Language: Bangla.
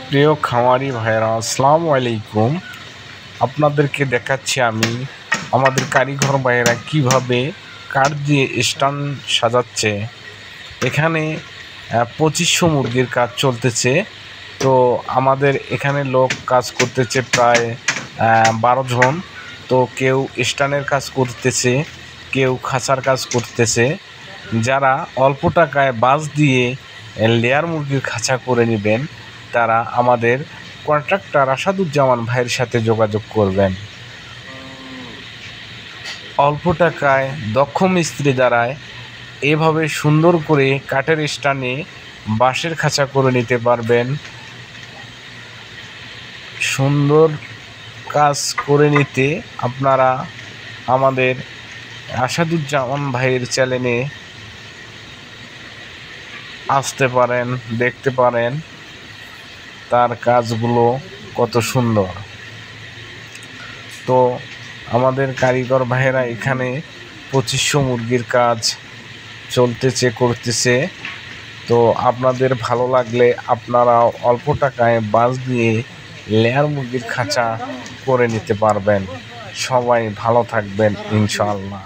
প্রিয় খামারি ভাইয়েরা, আসসালামু আলাইকুম। আপনাদেরকে দেখাচ্ছি আমি আমাদের কারিগর ভাইয়েরা কিভাবে কাঠ দিয়ে স্ট্যান্ড সাজাচ্ছে। এখানে 2500 মুরগির কাজ চলতেছে। তো আমাদের এখানে লোক কাজ করতেছে প্রায় 12 জন। তো কেউ স্ট্যান্ডের কাজ করতেছে, কেউ খাঁচার কাজ করতেছে। যারা অল্প টাকায় বাঁশ দিয়ে লেয়ার মুরগির খাঁচা করে নেবেন, তারা আমাদের কন্ট্রাক্টর আসাদুজ্জামান ভাইয়ের সাথে যোগাযোগ করবেন। অল্প টাকায় দক্ষ মিস্ত্রি দ্বারায় এভাবে সুন্দর করে কাঠের স্ট্যান্ডে বাঁশের খাঁচা করে নিতে পারবেন। সুন্দর কাজ করে নিতে আপনারা আমাদের আসাদুজ্জামান ভাইয়ের চ্যানেলে আসতে পারেন, দেখতে পারেন তার কাজগুলো কত সুন্দর। তো আমাদের কারিগর ভাইয়েরা এখানে 2500 মুরগির কাজ চলতেছে, করতেছে। তো আপনাদের ভালো লাগলে আপনারা অল্প টাকায় বাঁশ দিয়ে লেয়ার মুরগির খাঁচা করে নিতে পারবেন। সবাই ভালো থাকবেন ইনশাআল্লাহ।